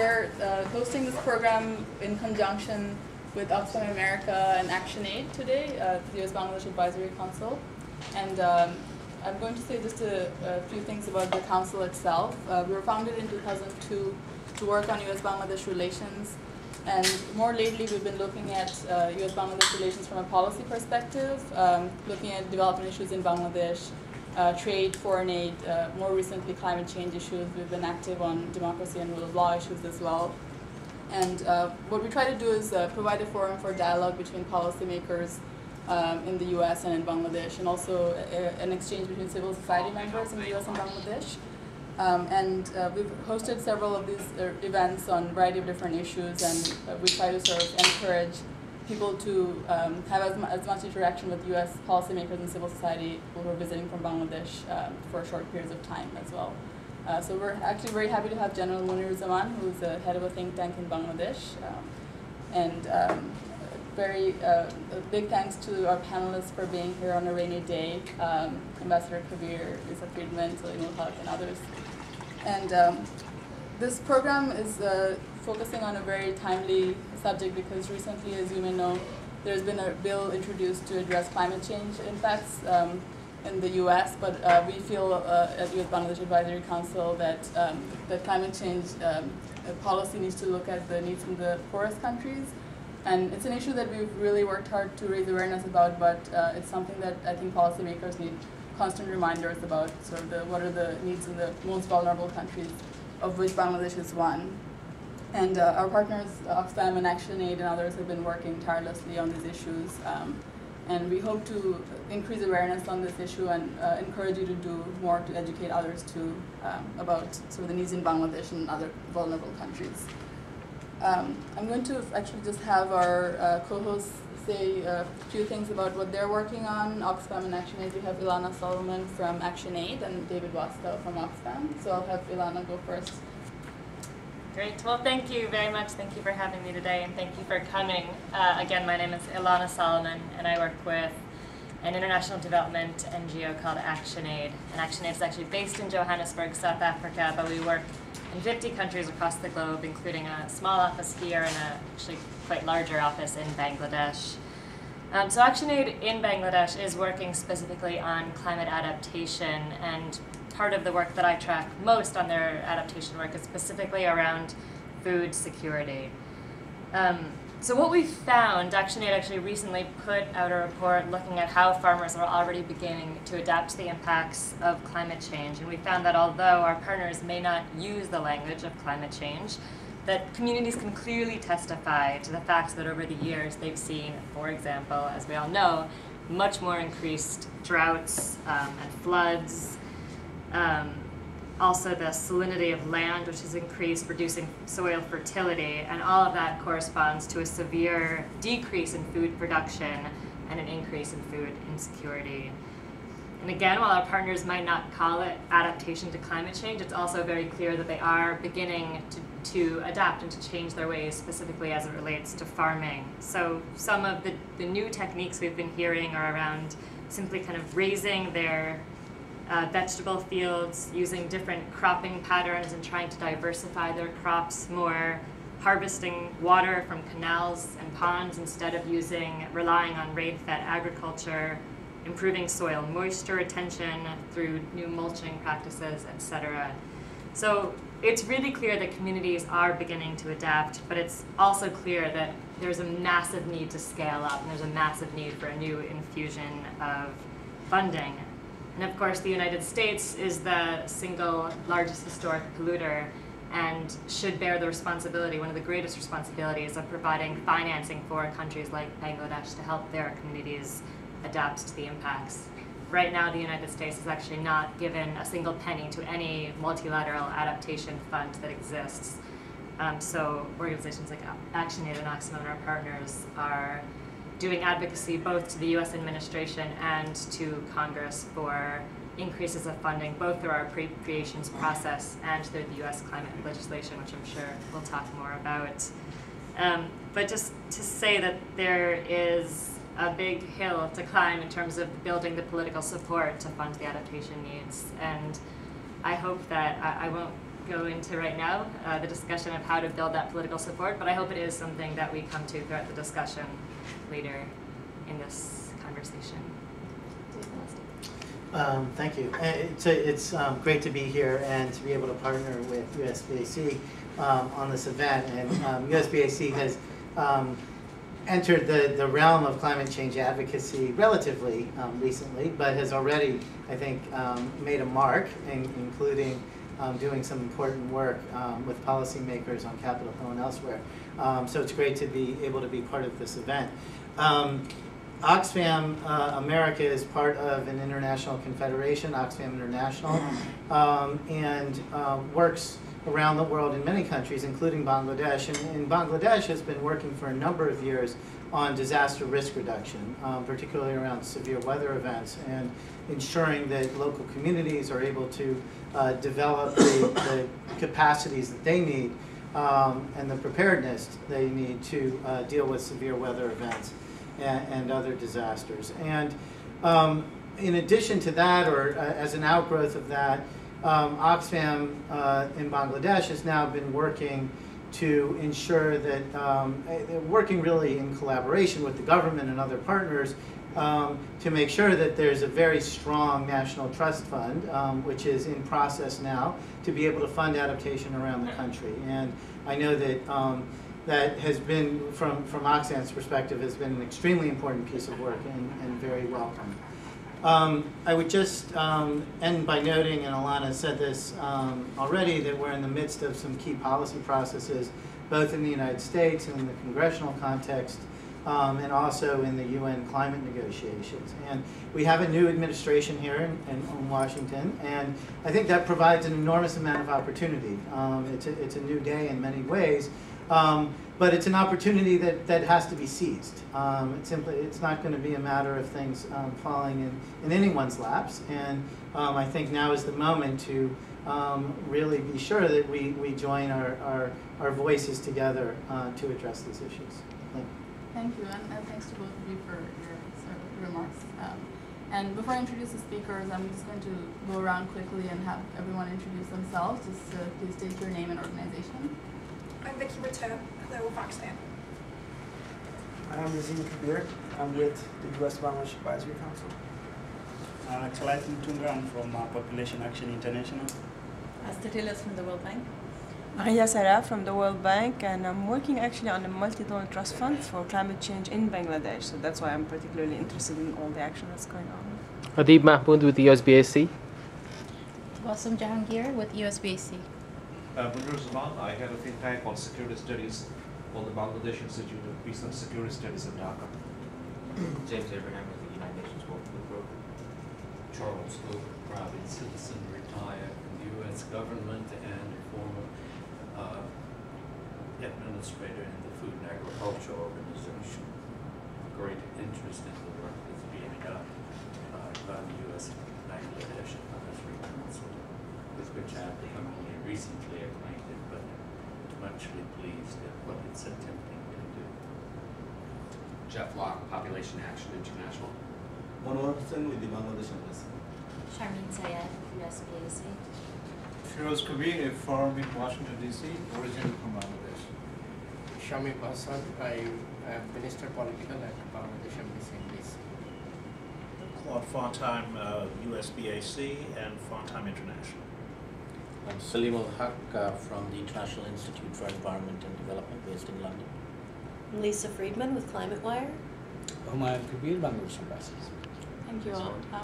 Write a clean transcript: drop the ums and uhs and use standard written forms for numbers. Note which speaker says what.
Speaker 1: we're hosting this program in conjunction with Oxfam America and ActionAid today, the US Bangladesh Advisory Council. And I'm going to say just a few things about the council itself. We were founded in 2002 to work on US-Bangladesh relations. And more lately, we've been looking at US-Bangladesh relations from a policy perspective, looking at development issues in Bangladesh, trade, foreign aid, more recently climate change issues. We've been active on democracy and rule of law issues as well. And what we try to do is provide a forum for dialogue between policymakers in the US and in Bangladesh, and also an exchange between civil society members in the US and Bangladesh. We've hosted several of these events on a variety of different issues, and we try to sort of encourage people to have as much interaction with US policymakers and civil society who are visiting from Bangladesh for short periods of time as well. So we're actually very happy to have General Muniruzzaman, who's the head of a think tank in Bangladesh. A big thanks to our panelists for being here on a rainy day, Ambassador Kabir, Friedman, Saleemul, and others. And this program is focusing on a very timely subject because recently, as you may know, there's been a bill introduced to address climate change impacts in the US, but we feel at US Bangladesh Advisory Council that that climate change policy needs to look at the needs in the poorest countries. And it's an issue that we've really worked hard to raise awareness about, but it's something that I think policymakers need constant reminders about, sort of what are the needs in the most vulnerable countries, of which Bangladesh is one. And our partners, Oxfam and ActionAid and others, have been working tirelessly on these issues. And we hope to increase awareness on this issue and encourage you to do more to educate others too about sort of the needs in Bangladesh and other vulnerable countries. I'm going to actually just have our co-hosts say a few things about what they're working on. Oxfam and ActionAid, we have Ilana Solomon from ActionAid and David Wastow from Oxfam. So I'll have Ilana go first.
Speaker 2: Great. Well, thank you very much. Thank you for having me today, and thank you for coming. Again, my name is Ilana Solomon, and I work with an international development NGO called ActionAid. And ActionAid is actually based in Johannesburg, South Africa, but we work in 50 countries across the globe, including a small office here and a actually quite larger office in Bangladesh. So ActionAid in Bangladesh is working specifically on climate adaptation, and part of the work that I track most on their adaptation work is specifically around food security. So what we found, ActionAid actually recently put out a report looking at how farmers are already beginning to adapt to the impacts of climate change. And we found that although our partners may not use the language of climate change, that communities can clearly testify to the facts that over the years they've seen, for example, as we all know, much more increased droughts and floods. Also the salinity of land, which has increased, reducing soil fertility, and all of that corresponds to a severe decrease in food production and an increase in food insecurity. And again, while our partners might not call it adaptation to climate change, it's also very clear that they are beginning to adapt and to change their ways, specifically as it relates to farming. So some of the new techniques we've been hearing are around simply kind of raising their vegetable fields, using different cropping patterns and trying to diversify their crops more, harvesting water from canals and ponds instead of relying on rain-fed agriculture, improving soil moisture retention through new mulching practices, etc. So it's really clear that communities are beginning to adapt, but it's also clear that there's a massive need to scale up, and there's a massive need for a new infusion of funding. And of course, the United States is the single largest historic polluter and should bear the responsibility, one of the greatest responsibilities, of providing financing for countries like Bangladesh to help their communities adapt to the impacts. Right now, the United States has actually not given a single penny to any multilateral adaptation fund that exists. So organizations like ActionAid and Oxfam and our partners are doing advocacy both to the US administration and to Congress for increases of funding, both through our appropriations process and through the US climate legislation, which I'm sure we'll talk more about. But just to say that there is a big hill to climb in terms of building the political support to fund the adaptation needs. And I hope that I won't go into right now, the discussion of how to build that political support, but I hope it is something that we come to throughout the discussion later in this conversation.
Speaker 3: Thank you. It's great to be here and to be able to partner with USBAC on this event. And USBAC has entered the realm of climate change advocacy relatively recently, but has already, I think, made a mark, including doing some important work with policymakers on Capitol Hill and elsewhere. So it's great to be able to be part of this event. Oxfam America is part of an international confederation, Oxfam International, and works around the world in many countries, including Bangladesh. And Bangladesh has been working for a number of years on disaster risk reduction, particularly around severe weather events, and ensuring that local communities are able to develop the capacities that they need and the preparedness they need to deal with severe weather events and other disasters. And in addition to that, or as an outgrowth of that, Oxfam in Bangladesh has now been working to ensure that, working really in collaboration with the government and other partners to make sure that there's a very strong national trust fund, which is in process now, to be able to fund adaptation around the country. And I know that that has been, from Oxfam's perspective, has been an extremely important piece of work and very welcome. I would just end by noting, and Alana said this already, that we're in the midst of some key policy processes, both in the United States and in the congressional context, and also in the UN climate negotiations. And we have a new administration here in Washington, and I think that provides an enormous amount of opportunity. It's a new day in many ways. But it's an opportunity that has to be seized. It's not going to be a matter of things falling in anyone's laps. And I think now is the moment to really be sure that we join our voices together to address these issues.
Speaker 1: Thank you, and thanks to both of you for your sort of remarks. And before I introduce the speakers, I'm just going to go around quickly and have everyone introduce themselves. Just please state your name and organization.
Speaker 4: I'm Vicky Return, hello Oxfam.
Speaker 5: I'm Humayun Kabir. I'm with the US Bangladesh Advisory Council.
Speaker 6: Clayton Tunga, I'm from Population Action International.
Speaker 7: Statilas from the World Bank.
Speaker 8: Maria Sarah from the World Bank, and I'm working actually on a multi-donor trust fund for climate change in Bangladesh, so that's why I'm particularly interested in all the action that's going on.
Speaker 9: Adib Mahmood with the USBAC.
Speaker 7: Wasam Jahangir with USBAC.
Speaker 10: Muniruzzaman, I head a think tank on security studies called the Bangladesh Institute of Peace and Security Studies in Dhaka.
Speaker 11: James Abraham with the United Nations World Food Program.
Speaker 12: Charles Hope, private citizen, retired from the U.S. government and former administrator in the Food and Agriculture Organization. Great interest in the work that's being done by the U.S. Bangladesh Advisory Council, with which I have become only recently acquainted, but muchly pleased at what it's attempting to do.
Speaker 11: Jeff Locke, Population Action International.
Speaker 13: Muniruzzaman with the Bangladesh Embassy.
Speaker 14: Sharmeen Sayed, USBAC.
Speaker 15: Humayun Kabir, a firm in Washington, D.C., originally from Bangladesh.
Speaker 16: Shamim Hassan, I am Minister Political at Bangladesh Embassy in D.C.
Speaker 17: Claude Fontaine, USBAC, and Fontaine International.
Speaker 18: I'm Saleemul from the International Institute for Environment and Development based in London.
Speaker 19: I'm Lisa Friedman with ClimateWire.
Speaker 20: Humayun Kabir, Bangladesh Embassy.
Speaker 1: Thank you all.